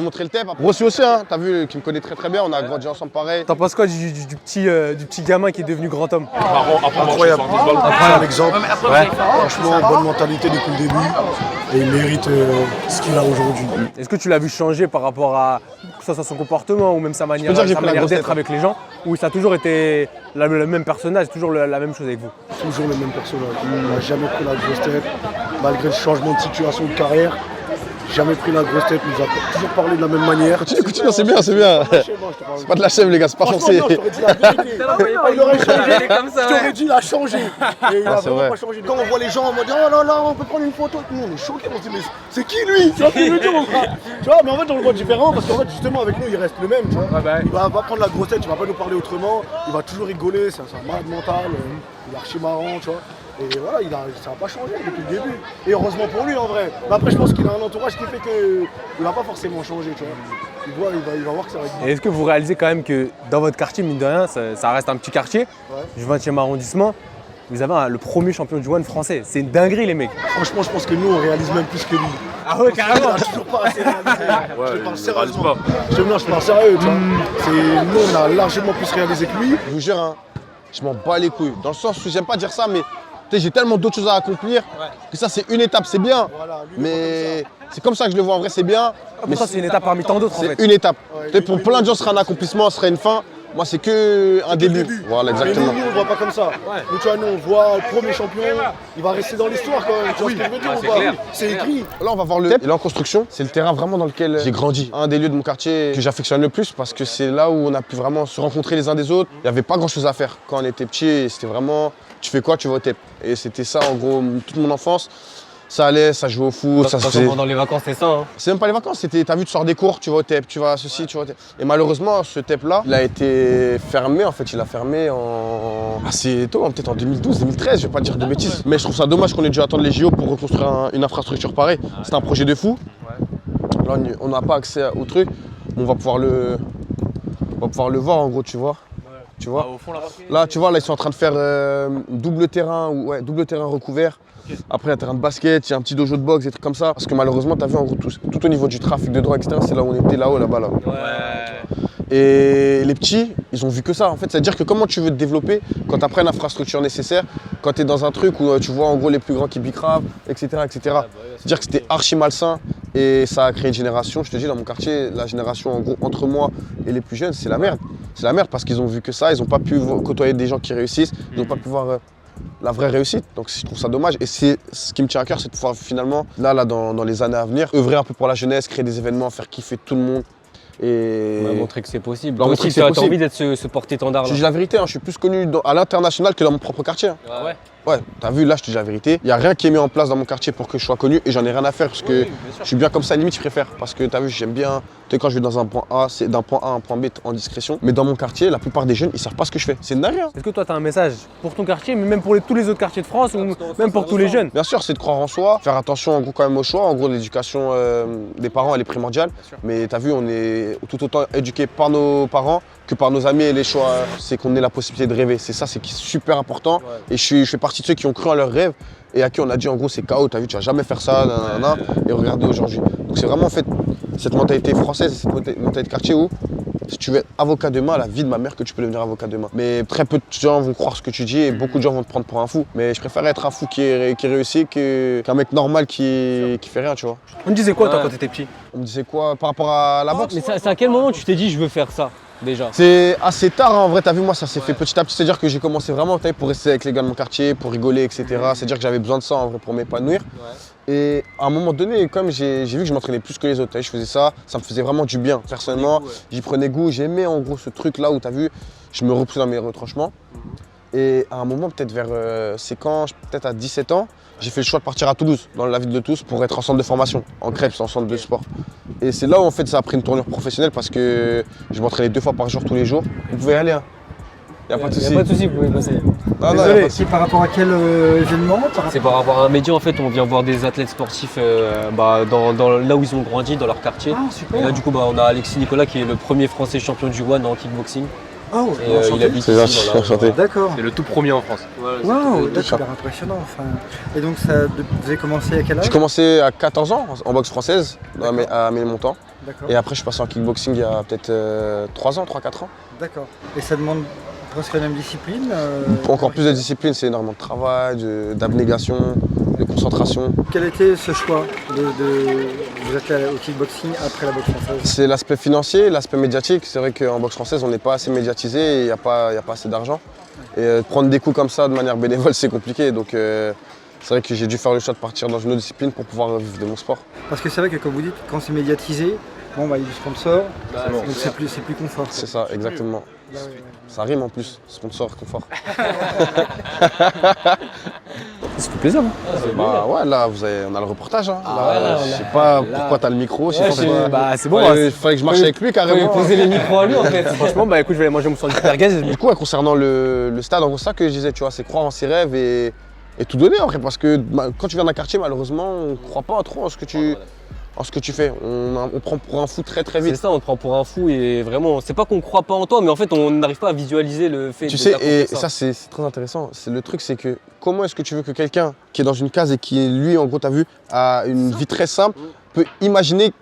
montrer le TEP. Rossi aussi, hein, t'as vu, qui me connaît très très bien, on a grandi ensemble pareil. T'en penses quoi du petit gamin qui est devenu grand homme? Incroyable. Incroyable exemple. Franchement, bonne mentalité depuis le début. Et il mérite ce qu'il a aujourd'hui. Est-ce que tu l'as vu changer par rapport à que ce soit son comportement ou même sa manière, dire que j'ai pris la grosse d'être tête, avec les gens? Ou ça a toujours été le même personnage, toujours la même chose avec vous? Toujours le même personnage. Il n'a jamais pris la grosse tête. Malgré le changement de situation de carrière, jamais pris la grosse tête, nous a toujours parlé de la même manière. Continue, c'est bien, c'est bien. C'est pas de la chèvre, les gars, c'est pas forcé. Non, je t'aurais dit la vérité. Il aurait changé. comme ça. Je t'aurais dit, il a changé. Et il a c'est vraiment vrai. pas changé. Quand on voit les gens en mode, oh là là, on peut prendre une photo. Nous, on est choqués. On se dit, mais c'est qui lui? Tu vois ce que je veux dire, mon frère? Tu vois, mais en fait, on le voit différent parce qu'en fait, justement, avec nous, il reste le même. Tu vois. Il va pas prendre la grosse tête, il va pas nous parler autrement. Il va toujours rigoler, c'est un malade mental. Il est archi marrant, tu vois. Et voilà, ça n'a pas changé depuis le début. Et heureusement pour lui en vrai. Mais après, je pense qu'il a un entourage qui fait qu'il ne va pas forcément changer, tu vois. Il va voir que ça va être bien. Et est-ce que vous réalisez quand même que dans votre quartier, mine de rien, ça reste un petit quartier du 20e arrondissement, vous avez le premier champion du One français. C'est une dinguerie, les mecs. Franchement, je pense que nous, on réalise même plus que lui. Ah ouais, carrément. On n'a toujours pas assez réalisé. Ouais, je parle il sérieusement. réalise Je parle sérieux, tu vois. Nous, on a largement plus réalisé que lui. Je vous jure, hein, je m'en bats les couilles. Dans le sens où j'aime pas dire ça, mais j'ai tellement d'autres choses à accomplir que ça, c'est une étape, c'est bien. Voilà, lui, Mais c'est comme ça que je le vois en vrai, c'est bien. Mais ça, c'est une étape parmi tant d'autres, en C'est fait. une étape. Ouais, Peut-être pour plein de gens, ce sera un accomplissement, ce sera une fin. Moi, c'est que un début. Voilà, exactement. Mais nous, on ne voit pas comme ça. Nous, tu vois, nous, on voit le premier champion, il va rester dans l'histoire quand même. Tu vois ce que je veux dire ou pas? C'est écrit. Là, on va voir le TEP. Il est en construction. C'est le terrain vraiment dans lequel j'ai grandi. Un des lieux de mon quartier que j'affectionne le plus parce que c'est là où on a pu vraiment se rencontrer les uns des autres. Il n'y avait pas grand-chose à faire quand on était petit. C'était vraiment, tu fais quoi, tu vas au TEP. Et c'était ça, en gros, toute mon enfance. Ça allait, ça jouait au foot, ça se faisait. Pendant les vacances, c'est ça. Hein. C'est même pas les vacances, t'as vu, tu sors des cours, tu vas au TEP, tu vas à ceci, tu vas au TEP. Et malheureusement, ce TEP-là, il a été fermé, en fait, il a fermé assez tôt, peut-être en 2012, 2013, je vais pas dire de bêtises. Mais je trouve ça dommage qu'on ait dû attendre les JO pour reconstruire une infrastructure pareille. C'est un projet de fou. Là, on n'a pas accès au truc, mais on va pouvoir le voir, en gros, tu vois. Tu vois. Là, tu vois, là, ils sont en train de faire double terrain recouvert. Après, il y a un terrain de basket, il y a un petit dojo de boxe, des trucs comme ça. Parce que malheureusement, tu as vu en gros tout au niveau du trafic de drogue, etc. C'est là où on était, là-bas. Là. Et les petits, ils ont vu que ça. En fait, c'est-à-dire que comment tu veux te développer quand tu n'as pas une infrastructure nécessaire, quand tu es dans un truc où tu vois en gros les plus grands qui bicravent, etc. C'est-à-dire que c'était archi malsain et ça a créé une génération. Je te dis, dans mon quartier, la génération en gros entre moi et les plus jeunes, c'est la merde. C'est la merde parce qu'ils ont vu que ça, ils n'ont pas pu côtoyer des gens qui réussissent, ils n'ont pas pu voir la vraie réussite. Donc je trouve ça dommage. Et c'est ce qui me tient à cœur, c'est de pouvoir finalement, dans les années à venir, œuvrer un peu pour la jeunesse, créer des événements, faire kiffer tout le monde. Et montrer que c'est possible. Leur Toi montrer aussi, que c'est tu as possible. envie d'être ce porte-étendard là. Je dis la vérité, hein, je suis plus connu à l'international que dans mon propre quartier. Hein. Ah ouais. Ouais, t'as vu, là, je te dis la vérité. Il n'y a rien qui est mis en place dans mon quartier pour que je sois connu et j'en ai rien à faire parce que je suis bien comme ça, limite, je préfère. Parce que t'as vu, j'aime bien. Tu sais, quand je vais dans un point A, c'est d'un point A à un point B en discrétion. Mais dans mon quartier, la plupart des jeunes, ils savent pas ce que je fais. C'est une dinguerie. Hein. Est-ce que toi, tu as un message pour ton quartier, mais même pour tous les autres quartiers de France, ou même pour tous les jeunes? Bien sûr, c'est de croire en soi, faire attention en gros quand même au choix. En gros, l'éducation des parents, elle est primordiale. Mais t'as vu, on est tout autant éduqué par nos parents que par nos amis et les choix. C'est qu'on ait la possibilité de rêver. C'est ça, c'est super important. Et je fais partie de ceux qui ont cru à leurs rêves et à qui on a dit en gros c'est KO, t'as vu, tu vas jamais faire ça, nanana, et regardez aujourd'hui. Donc c'est vraiment en fait cette mentalité française, cette mentalité de quartier où si tu veux être avocat demain, la vie de ma mère que tu peux devenir avocat demain. Mais très peu de gens vont croire ce que tu dis et beaucoup de gens vont te prendre pour un fou. Mais je préfère être un fou qui réussit qu'un mec normal qui fait rien, tu vois. On te disait quoi toi quand t'étais petit? On me disait quoi par rapport à la boxe? Mais c'est à quel moment tu t'es dit je veux faire ça déjà? C'est assez tard hein, en vrai, t'as vu, moi ça s'est fait petit à petit, c'est-à-dire que j'ai commencé vraiment pour rester avec les gars de mon quartier, pour rigoler, etc. C'est-à-dire que j'avais besoin de ça en vrai pour m'épanouir. Et à un moment donné, comme j'ai vu que je m'entraînais plus que les autres, je faisais ça, ça me faisait vraiment du bien. Personnellement, j'y prenais goût, j'aimais en gros ce truc là où t'as vu, je me repoussais dans mes retranchements. Et à un moment, peut-être peut-être à 17 ans, j'ai fait le choix de partir à Toulouse, dans la ville de Toulouse, pour être en centre de formation, en Krebs, en centre de sport. Et c'est là où en fait ça a pris une tournure professionnelle parce que je m'entraînais 2 fois par jour tous les jours. Vous pouvez y aller, hein. Y a pas de souci. Y a pas de souci, vous pouvez passer. Désolé. C'est par rapport à quel événement? C'est par rapport à un média en fait, on vient voir des athlètes sportifs là où ils ont grandi, dans leur quartier. Ah, super. Et là du coup on a Alexis Nicolas qui est le premier français champion du One en kickboxing. Oh, Et il habite C'est ici, gentil, voilà. enchanté. d'accord. C'est le tout premier en France. Waouh, c'est super impressionnant. Enfin. Et donc, vous avez commencé à quel âge? J'ai commencé à 14 ans en boxe française, à Ménilmontant. D'accord. Et après, je suis passé en kickboxing il y a peut-être 3 ans, 3-4 ans. D'accord. Et ça demande presque la même discipline Encore plus de discipline, c'est énormément de travail, d'abnégation, de concentration. Quel était ce choix de vous êtes allé au kickboxing après la boxe française? C'est l'aspect financier, l'aspect médiatique. C'est vrai qu'en boxe française, on n'est pas assez médiatisé et il n'y a pas assez d'argent. Et prendre des coups comme ça de manière bénévole, c'est compliqué. Donc c'est vrai que j'ai dû faire le choix de partir dans une autre discipline pour pouvoir vivre de mon sport. Parce que c'est vrai que comme vous dites, quand c'est médiatisé, bon bah il y a du sponsor, donc c'est plus confort. C'est ça, exactement. Ça rime en plus, sponsor, confort. Ça fait plaisir. Bah ouais, là on a le reportage. Hein. Là, je sais pas pourquoi t'as le micro. C'est bon. Fallait que je marche avec lui carrément. Poser les micros à lui en fait. Franchement, bah écoute, je vais aller manger mon sandwich merguez. Du coup, concernant le stade, en gros, c'est ça que je disais, tu vois, c'est croire en ses rêves et tout donner en vrai. Parce que quand tu viens d'un quartier, malheureusement, on ne croit pas trop en ce que tu fais. On prend pour un fou très très vite. C'est ça, on te prend pour un fou et vraiment, c'est pas qu'on croit pas en toi, mais en fait, on n'arrive pas à visualiser le fait tu sais, et ça c'est très intéressant. Le truc, c'est que comment est-ce que tu veux que quelqu'un qui est dans une case et qui, lui, en gros, t'as vu, a une vie très simple, peut imaginer.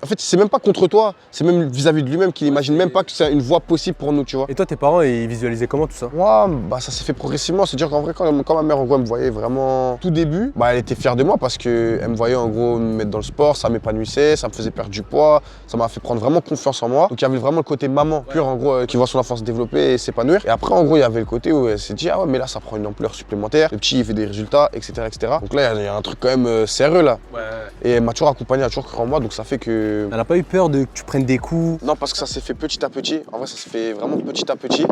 En fait, c'est même pas contre toi, c'est même vis-à-vis de lui-même qu'il imagine même pas que c'est une voie possible pour nous, tu vois. Et toi, tes parents, ils visualisaient comment tout ça? Moi, bah, ça s'est fait progressivement. C'est-à-dire qu'en vrai, quand ma mère, en gros, elle me voyait vraiment tout début, bah, elle était fière de moi parce qu'elle me voyait, en gros, me mettre dans le sport, ça m'épanouissait, ça me faisait perdre du poids, ça m'a fait prendre vraiment confiance en moi. Donc, il y avait vraiment le côté maman pure, en gros, qui voit son enfant se développer et s'épanouir. Et après, en gros, il y avait le côté où elle s'est dit, ah ouais, mais là, ça prend une ampleur supplémentaire. Le petit, il fait des résultats, etc., etc. Donc là, il y a un truc quand même sérieux, là. Ouais. Et elle m'a toujours accompagné, elle a toujours cru en moi, donc ça fait que. Elle a pas eu peur que tu prennes des coups? Non, parce que ça s'est fait petit à petit. En vrai, ça s'est fait vraiment petit à petit.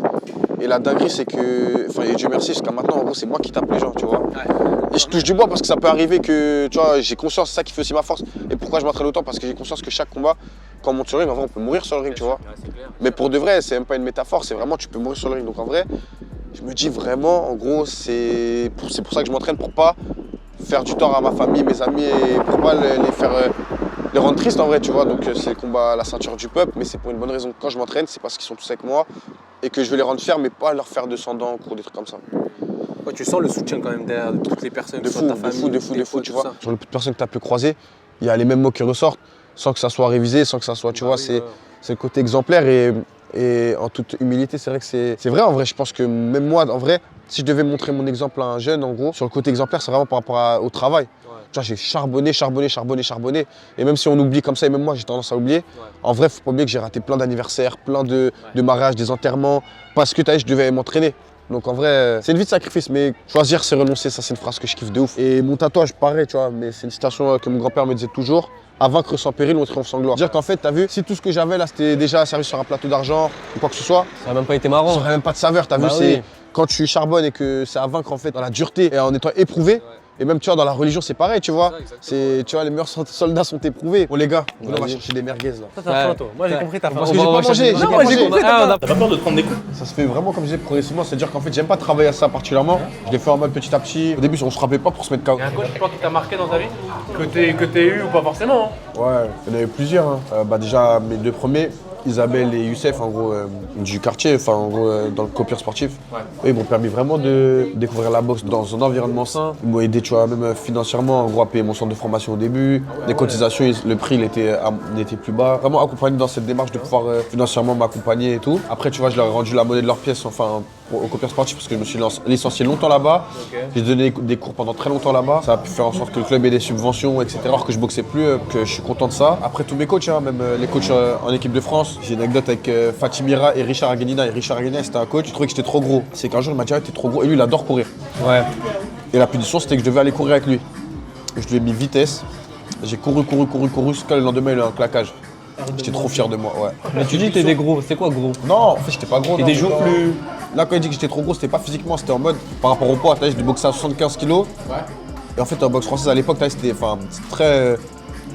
Et la dinguerie, c'est que, enfin, et Dieu merci, jusqu'à maintenant, en gros, c'est moi qui tape les gens, tu vois. Ouais. Et je touche du bois parce que ça peut arriver que, tu vois, j'ai conscience, c'est ça qui fait aussi ma force. Et pourquoi je m'entraîne autant? Parce que j'ai conscience que chaque combat, quand on monte sur le ring, en vrai, on peut mourir sur le ring, tu vois. Mais pour de vrai, c'est même pas une métaphore, c'est vraiment, tu peux mourir sur le ring. Donc en vrai, je me dis vraiment, en gros, c'est pour ça que je m'entraîne, pour pas faire du tort à ma famille, mes amis, et pour pas les faire. Les rendre tristes en vrai, tu vois, donc c'est le combat à la ceinture du peuple, mais c'est pour une bonne raison. Quand je m'entraîne, c'est parce qu'ils sont tous avec moi et que je veux les rendre fiers, mais pas leur faire de sang d'encre ou des trucs comme ça. Ouais, tu sens le soutien quand même derrière de toutes les personnes, de fou, tu vois. Sur le peu de personnes que tu as pu croiser, il y a les mêmes mots qui ressortent, sans que ça soit révisé, sans que ça soit, tu vois, c'est le côté exemplaire et en toute humilité, c'est vrai que c'est vrai en vrai. Je pense que même moi, en vrai, si je devais montrer mon exemple à un jeune, en gros, sur le côté exemplaire, c'est vraiment par rapport au travail. Tu vois, j'ai charbonné. Et même si on oublie comme ça, et même moi j'ai tendance à oublier, en vrai, faut pas oublier que j'ai raté plein d'anniversaires, plein de mariages, des enterrements, parce que je devais m'entraîner. Donc en vrai, c'est une vie de sacrifice, mais choisir c'est renoncer, ça c'est une phrase que je kiffe de ouf. Et mon tatouage, pareil, tu vois, mais c'est une citation que mon grand-père me disait toujours. À vaincre sans péril, on triomphe sans gloire. Dire qu'en fait, t'as vu, si tout ce que j'avais là, c'était déjà servi sur un plateau d'argent ou quoi que ce soit, ça aurait même pas été marrant. Ça aurait même pas de saveur, t'as vu, c'est quand tu charbonnes et que c'est à vaincre en fait dans la dureté et en étant éprouvé. Et même, tu vois, dans la religion, c'est pareil, tu vois. Tu vois, les meilleurs soldats sont éprouvés. Bon, les gars, on va chercher des merguez, là. Ça, t'as faim, toi. Moi, j'ai compris ta faim. Parce que j'ai pas mangé. Non, moi, j'ai compris ta faim. T'as pas peur de te prendre des coups? Ça se fait vraiment, comme je disais, progressivement. C'est-à-dire qu'en fait, j'aime pas travailler à ça particulièrement. Je l'ai fait en mode petit à petit. Au début, on se rappelait pas pour se mettre KO. Il y a un coach, tu penses, qui t'a marqué dans ta vie? Que t'aies eu ou pas forcément? Ouais, il y en avait plusieurs. Bah, déjà, mes deux premiers. Isabelle et Youssef, en gros, du quartier, enfin, en gros, dans le copieur sportif. Ouais. Eux, ils m'ont permis vraiment de découvrir la boxe dans un environnement sain. Ils m'ont aidé, tu vois, même financièrement, en gros, à payer mon centre de formation au début. Les cotisations, le prix, il était plus bas. Vraiment accompagné dans cette démarche de pouvoir financièrement m'accompagner et tout. Après, tu vois, je leur ai rendu la monnaie de leur pièce, enfin, au copieur sportif, parce que je me suis licencié longtemps là-bas. Okay. J'ai donné des cours pendant très longtemps là-bas. Ça a pu faire en sorte que le club ait des subventions, etc. Alors que je boxais plus, que je suis content de ça. Après, tous mes coachs, hein, même les coachs en équipe de France. J'ai une anecdote avec Fatimira et Richard Aguenina. Et Richard Aguenina, c'était un coach, je trouvais que j'étais trop gros. C'est qu'un jour, il m'a dit, ah, t'es trop gros. Et lui, il adore courir. Ouais. Et la punition, c'était que je devais aller courir avec lui. Je lui ai mis vitesse. J'ai couru. Jusqu'à le lendemain, il a eu un claquage. J'étais trop fier de moi, ouais. Mais tu dis que t'étais gros, c'est quoi gros? Non, en fait, j'étais pas gros. Et des jours plus. Là, quand il dit que j'étais trop gros, c'était pas physiquement, c'était en mode par rapport au poids. J'ai dû boxer à 75 kilos. Ouais. Et en fait, en boxe française à l'époque, c'était très.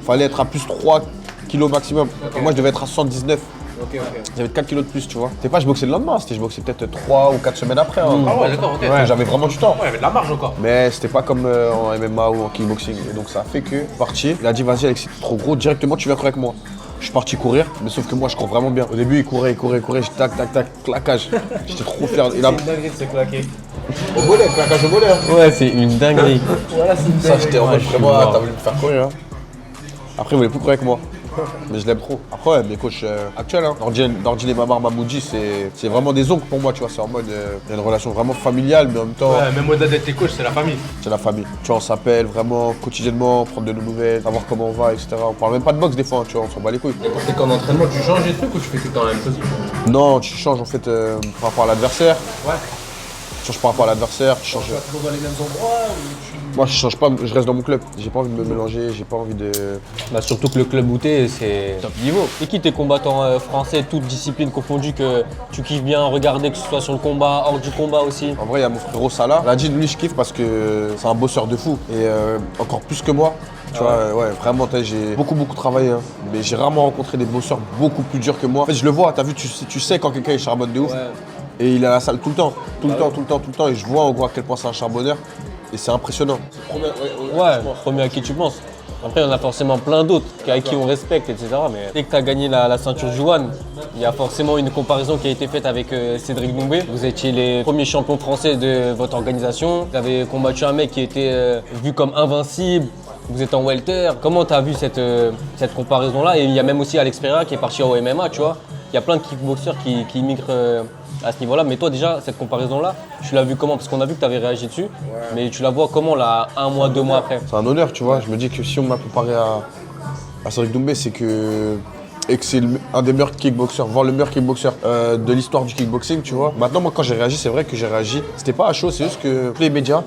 Fallait être à plus 3 kilos maximum. Okay. Et moi, je devais être à 79. Okay. J'avais 4 kilos de plus, tu vois. C'était pas je boxais le lendemain, je boxais peut-être 3 ou 4 semaines après. Hein. Ah ouais, d'accord, ok. Ouais, j'avais vraiment du temps. Ouais, il y avait de la marge encore. Mais c'était pas comme en MMA ou en kickboxing. Et donc ça a fait que, parti, il a dit vas-y Alexis, t'es trop gros, directement tu viens courir avec moi. Je suis parti courir, mais sauf que moi je cours vraiment bien. Au début il courait, j'ai tac, claquage. J'étais trop fier. C'est une dinguerie de se claquer. Au mollet, claquage au mollet. Ouais, c'est une dinguerie. Voilà, c'est une dinguerie. Ça j'étais en mode vraiment, t'as voulu me faire courir. Hein. Après il voulait plus courir avec moi. Mais je l'aime trop. Après, ouais, mes coachs actuels, hein. Nordine et Mamar Mamoudji, c'est vraiment des oncles pour moi, tu vois. C'est en mode, il y a une relation vraiment familiale, mais en même temps. Ouais, même au-delà d'être tes coachs, c'est la famille. C'est la famille. Tu vois, on s'appelle vraiment quotidiennement, prendre de nos nouvelles, savoir comment on va, etc. On parle même pas de boxe des fois, hein, tu vois, on s'en bat les couilles. Et pour tes camps d'entraînement, tu changes des trucs ou tu fais tout le temps la même chose? Non, tu changes en fait par rapport à l'adversaire. Ouais. Tu changes par rapport à l'adversaire, tu changes. Tu vas toujours dans les mêmes endroits ou tu... Moi, je change pas, je reste dans mon club. J'ai pas envie de me mélanger, j'ai pas envie de. Bah, surtout que le club où t'es, c'est top niveau. Et qui tes combattants français, toutes disciplines confondues, que tu kiffes bien regarder, que ce soit sur le combat, hors du combat aussi? En vrai, il y a mon frérot Salah. Nadine, lui, je kiffe parce que c'est un bosseur de fou. Et encore plus que moi. Tu vois, ouais, vraiment, j'ai beaucoup travaillé. Hein. Mais j'ai rarement rencontré des bosseurs beaucoup plus durs que moi. En fait, je le vois, t'as vu, tu sais quand quelqu'un il charbonne de ouf. Ouais. Et il est à la salle tout le temps. Tout le temps. Et je vois en gros à quel point c'est un charbonneur. Et c'est impressionnant. Premier à qui tu penses. Après, il y en a forcément plein d'autres à qui on respecte, etc. Mais dès que tu as gagné la ceinture Juan, il y a forcément une comparaison qui a été faite avec Cédric Doumbé. Vous étiez les premiers champions français de votre organisation. Vous avez combattu un mec qui était vu comme invincible. Vous êtes en welter. Comment tu as vu cette comparaison-là? Et il y a même aussi Alex Pereira qui est parti au MMA, tu vois. Il y a plein de kickboxers qui migrent à ce niveau-là. Mais toi, déjà, cette comparaison-là, tu l'as vu comment? Parce qu'on a vu que tu avais réagi dessus. Ouais. Mais tu la vois comment, là, 1 mois, 2 mois après? C'est un honneur, tu vois. Je me dis que si on m'a comparé à Cédric Doumbé, c'est que c'est un des meilleurs kickboxers, voire le meilleur kickboxer de l'histoire du kickboxing, tu vois. Maintenant, moi, quand j'ai réagi, c'est vrai que j'ai réagi. C'était pas à chaud, c'est juste que tous les médias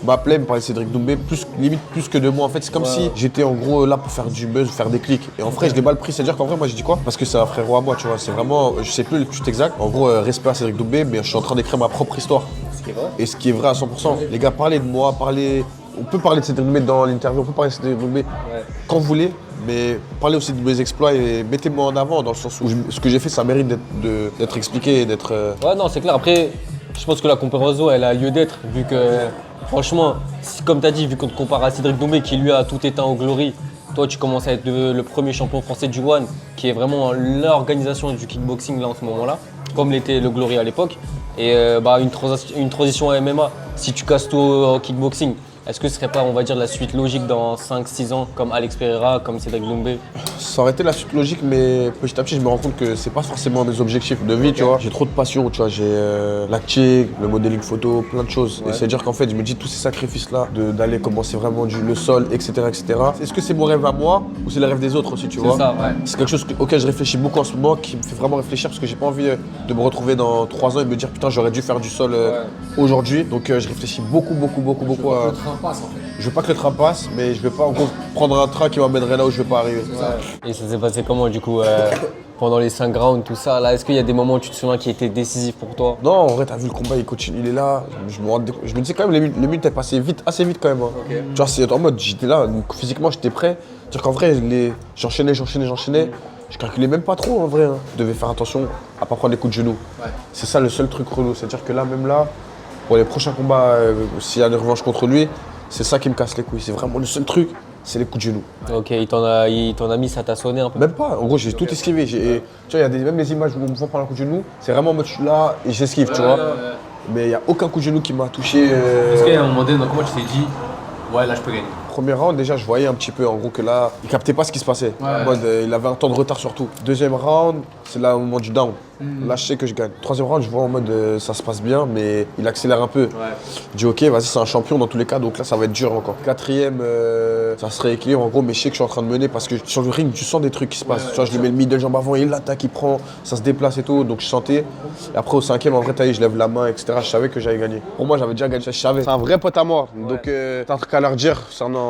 m'appelaient, me parlaient de Cédric Doumbé, limite plus que de moi. En fait, c'est comme si j'étais en gros là pour faire du buzz, faire des clics. Et en vrai, je l'ai mal pris. C'est-à-dire qu'en vrai, moi, j'ai dit quoi? Parce que c'est un frérot à moi, tu vois. C'est vraiment, je sais plus le chute exact. En gros, respect à Cédric Doumbé, mais je suis en train d'écrire ma propre histoire. Ce qui est vrai. Et ce qui est vrai à 100%. Les gars, parlez de moi, on peut parler de Cédric Doumbé dans l'interview, on peut parler de Cédric Doumbé quand vous voulez. Mais parlez aussi de mes exploits et mettez-moi en avant dans le sens où ce que j'ai fait, ça mérite d'être expliqué et d'être. Ouais, non, c'est clair. Après, je pense que la comparaison, elle a lieu d'être, vu que, franchement, comme tu as dit, vu qu'on te compare à Cédric Doumbé qui lui a tout éteint au glory, toi tu commences à être le premier champion français du One, qui est vraiment l'organisation du kickboxing là en ce moment-là, comme l'était le glory à l'époque. Et une transition à MMA, si tu casses tout au kickboxing, est-ce que ce serait pas, on va dire, la suite logique dans 5-6 ans, comme Alex Pereira, comme Cédric Doumbé? Ça aurait été la suite logique, mais petit à petit, je me rends compte que c'est pas forcément mes objectifs de vie, tu vois. J'ai trop de passion, tu vois. J'ai l'acting, le modeling photo, plein de choses. Et c'est-à-dire qu'en fait, je me dis tous ces sacrifices-là, d'aller commencer vraiment le sol, etc., etc. Est-ce que c'est mon rêve à moi ou c'est le rêve des autres aussi, tu vois? C'est ça, ouais. C'est quelque chose auquel je réfléchis beaucoup en ce moment, qui me fait vraiment réfléchir parce que j'ai pas envie de me retrouver dans 3 ans et me dire putain, j'aurais dû faire du sol aujourd'hui. Donc je réfléchis beaucoup à. Je veux pas que le train passe, mais je veux pas en gros prendre un train qui m'emmènerait là où je veux pas arriver. Ouais. Et ça s'est passé comment du coup pendant les 5 rounds, tout ça là? Est-ce qu'il y a des moments où tu te souviens qui étaient décisifs pour toi? Non, en vrai, t'as vu le combat, il continue, il est là. Je me disais quand même, les minutes elles passaient assez vite quand même. Hein. Okay. Tu vois, c'est en mode, j'étais là, physiquement j'étais prêt. C'est-à-dire qu'en vrai, j'enchaînais. Je calculais même pas trop en vrai. Hein. Je devais faire attention à pas prendre des coups de genoux. Ouais. C'est ça le seul truc relou. C'est-à-dire que là, même là, pour les prochains combats, s'il y a une revanche contre lui, c'est ça qui me casse les couilles. C'est vraiment le seul truc, c'est les coups de genoux. Ok, il t'en a mis, ça t'a sonné un peu? Même pas, en gros j'ai tout esquivé. Tu vois, il y a même des images où on me voit prendre un coup de genou, c'est vraiment en mode je suis là et j'esquive, tu vois. Mais il n'y a aucun coup de genou qui m'a touché. Est-ce qu'il y a un moment donné, comment tu t'es dit, ouais là je peux gagner? Premier round, déjà je voyais un petit peu en gros que là, il captait pas ce qui se passait. En mode, il avait un temps de retard surtout. Deuxième round, c'est là au moment du down. Là, je sais que je gagne. Troisième round, je vois en mode ça se passe bien, mais il accélère un peu. Ouais. Je dis ok, vas-y, c'est un champion dans tous les cas, donc là, ça va être dur encore. Quatrième, ça se rééquilibre en gros, mais je sais que je suis en train de mener parce que sur le ring, tu sens des trucs qui se passent. Tu vois, je lui mets le middle jambe avant, il l'attaque, il prend, ça se déplace et tout, donc je sentais. Et après, au cinquième, en vrai, je lève la main, etc. Je savais que j'avais gagné. Pour moi, j'avais déjà gagné, je savais. C'est un vrai pote à moi, donc t'as un truc à leur dire concernant.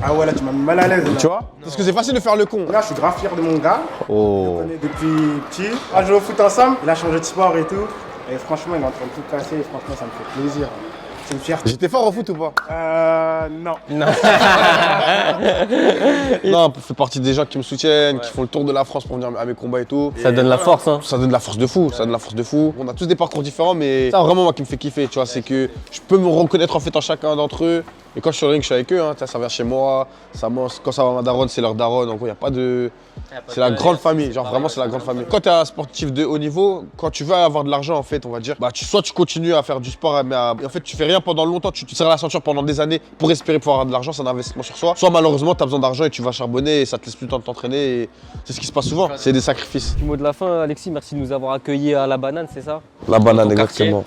Ah ouais, là tu m'as mis mal à l'aise. Tu vois? Parce que c'est facile de faire le con. Là je suis grave fier de mon gars. Je le connais depuis petit. On joue au foot ensemble, il a changé de sport et tout. Et franchement, il est en train de tout casser et franchement, ça me fait plaisir. C'est une fierté. J'étais fort au foot ou pas? Non. Non, ça fait partie des gens qui me soutiennent, qui font le tour de la France pour venir à mes combats et tout. Ça donne la force, hein. Ça donne la force de fou, On a tous des parcours différents, mais ça vraiment moi qui me fait kiffer, tu vois, c'est que je peux me reconnaître en fait en chacun d'entre eux. Et quand je suis au ring, je suis avec eux, hein, ça vient chez moi, quand ça va à ma daronne, c'est leur daronne, en gros, il n'y a pas de. C'est la grande famille, genre vraiment c'est la grande famille. Quand tu es un sportif de haut niveau, quand tu veux avoir de l'argent en fait, on va dire, soit tu continues à faire du sport, mais en fait tu fais rien pendant longtemps, tu te serres la ceinture pendant des années pour espérer pouvoir avoir de l'argent, c'est un investissement sur soi. Soit malheureusement tu as besoin d'argent et tu vas charbonner et ça te laisse plus le temps de t'entraîner et c'est ce qui se passe souvent, c'est des sacrifices. Petit mot de la fin Alexis, merci de nous avoir accueillis à La Banane, c'est ça? La Banane, exactement.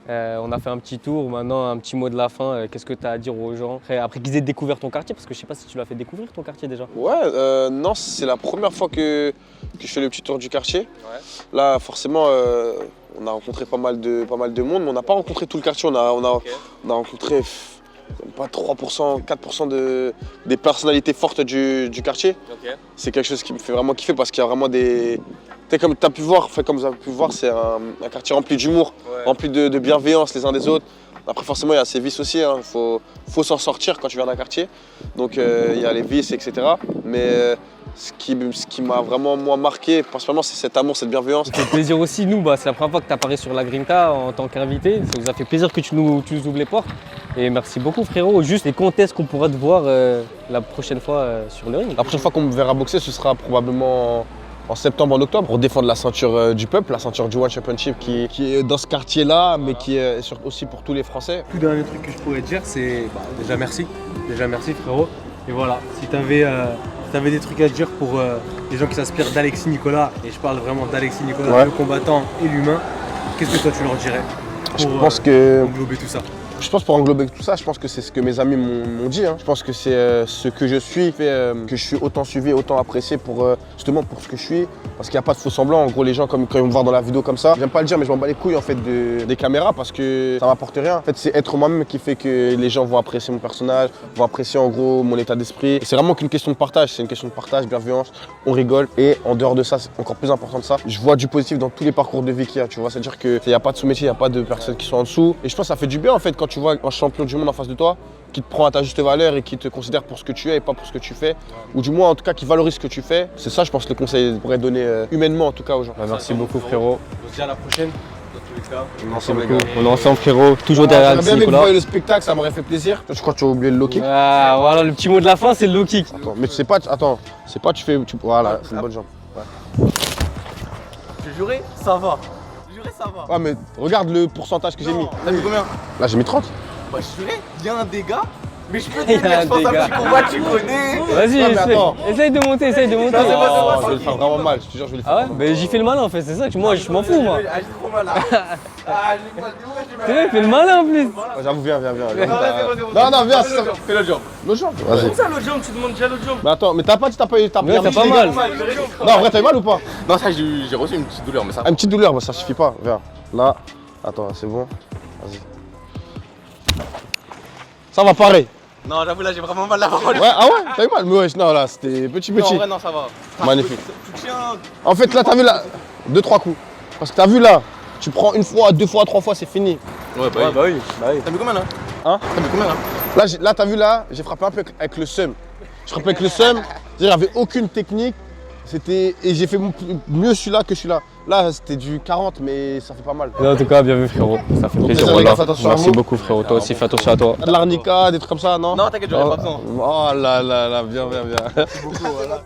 On a fait un petit tour, maintenant un petit mot de la fin, qu'est-ce que tu as à dire aux gens après qu'ils aient découvert ton quartier, parce que je sais pas si tu l'as fait découvrir ton quartier déjà. Ouais, non, c'est la première fois que je fais le petit tour du quartier. Ouais. Là forcément on a rencontré pas mal de monde, mais on n'a pas rencontré tout le quartier, on a rencontré pas 3%, 4% des personnalités fortes du quartier. C'est quelque chose qui me fait vraiment kiffer parce qu'il y a vraiment des... Comme tu as pu voir, comme vous avez pu voir, c'est un quartier rempli d'humour, rempli de bienveillance les uns des autres. Après forcément il y a ses vices aussi, il faut s'en sortir quand tu viens d'un quartier. Donc il y a les vices, etc. Mais ce qui m'a vraiment moi marqué, principalement, c'est cet amour, cette bienveillance. Ça fait plaisir aussi, nous, c'est la première fois que tu apparais sur la Grinta en tant qu'invité. Ça nous a fait plaisir que tu nous ouvres les portes. Et merci beaucoup frérot. Juste, et quand est-ce qu'on pourra te voir la prochaine fois sur le ring? La prochaine fois qu'on me verra boxer, ce sera probablement en septembre, en octobre, pour défendre la ceinture du peuple, la ceinture du One Championship qui est dans ce quartier-là, mais qui est aussi pour tous les Français. Tout dernier truc que je pourrais te dire, c'est déjà merci. Déjà merci frérot. Et voilà, si t'avais des trucs à dire pour les gens qui s'inspirent d'Alexis Nicolas, et je parle vraiment d'Alexis Nicolas, le combattant et l'humain, qu'est-ce que toi tu leur dirais pour englober tout ça? Je pense pour englober tout ça, je pense que c'est ce que mes amis m'ont dit. Je pense que c'est ce que je suis, que je suis autant suivi, autant apprécié justement pour ce que je suis. Parce qu'il n'y a pas de faux semblant. En gros, les gens, comme quand ils vont me voir dans la vidéo comme ça, j'aime pas le dire, mais je m'en bats les couilles en fait des caméras parce que ça m'apporte rien. En fait, c'est être moi-même qui fait que les gens vont apprécier mon personnage, vont apprécier en gros mon état d'esprit. C'est vraiment qu'une question de partage. C'est une question de partage, bienveillance, on rigole. Et en dehors de ça, c'est encore plus important de ça, je vois du positif dans tous les parcours de vie qu'il y a. Tu vois, c'est-à-dire qu'il n'y a pas de sous-métier, il n'y a pas de personnes qui sont en dessous. Et je pense que ça fait du bien en fait quand tu vois un champion du monde en face de toi qui te prend à ta juste valeur et qui te considère pour ce que tu es et pas pour ce que tu fais, ou du moins en tout cas qui valorise ce que tu fais. C'est ça, je pense, le conseil pourrait donner humainement en tout cas aux gens. Merci beaucoup frérot. On se dit à la prochaine, dans tous les cas. Merci beaucoup. On est ensemble frérot, toujours derrière J'aurais bien aimé Nicolas. voir le spectacle, ça m'aurait fait plaisir. Je crois que tu as oublié le low kick. Ah voilà, le petit mot de la fin c'est le low kick. Attends, mais tu sais pas, voilà, c'est une bonne jambe. Je jurais, ça va. Je jurais, ça va. Ouais, mais regarde le pourcentage que j'ai mis. T'as mis combien? Là, j'ai mis 30. Bah, je jurais, il y a un dégât. Mais je peux te Il y a dire, un je pense à dégât. un petit combat, tu connais. Vas-y, Ouais, mais attends. essaye de monter, essaye de monter. Je vais le faire vraiment mal, je te jure, je vais le faire. Ah ouais? vraiment Mais j'y fais le malin en fait, c'est ça que moi je m'en fous moi. Ah, j'ai trop mal là. Ah, j'ai pas dit, ouais, j'ai mal. C'est vrai, il fait le malin en plus. mal. J'avoue, viens. Non, Viens, c'est ça. Fais l'autre jambe. L'autre jambe. Vas-y. Ça, l'autre jambe, tu demandes déjà l'autre jambe. Mais attends, mais t'as pas dit, t'as Ouais, t'as mis pas des mal. gars. Non, en vrai, t'as eu mal ou pas? Non, ça, j'ai reçu une petite douleur, mais ça. Une petite douleur, bah ça suffit pas. Viens. Là. Attends, c'est bon. Vas-y. Ça va pareil. Non, j'avoue, là, j'ai vraiment mal la parole. Ouais, ah ouais, t'as eu mal? Mais ouais, non, là, c'était petit. Non, en vrai, non, ça va. Magnifique. Tu tiens. En fait, là, t'as vu là, 2-3 coups. Parce que t'as vu là, tu prends une fois, 2 fois, 3 fois, c'est fini. Ouais, bah oui. T'as mis combien là? Hein? T'as mis combien là? Là, t'as vu là, j'ai frappé un peu avec le seum. Je frappais avec le seum, j'avais aucune technique. Et j'ai fait mieux celui-là que celui-là. Là, c'était du 40, mais ça fait pas mal. En tout cas, bienvenue frérot, ça fait plaisir. plaisir, les gars, faites attention à Merci vous. beaucoup frérot, toi aussi fais attention à toi. T'as de l'arnica, des trucs comme ça, non? Non, t'inquiète, j'aurais pas besoin. Oh là là là, bien. Merci beaucoup, voilà.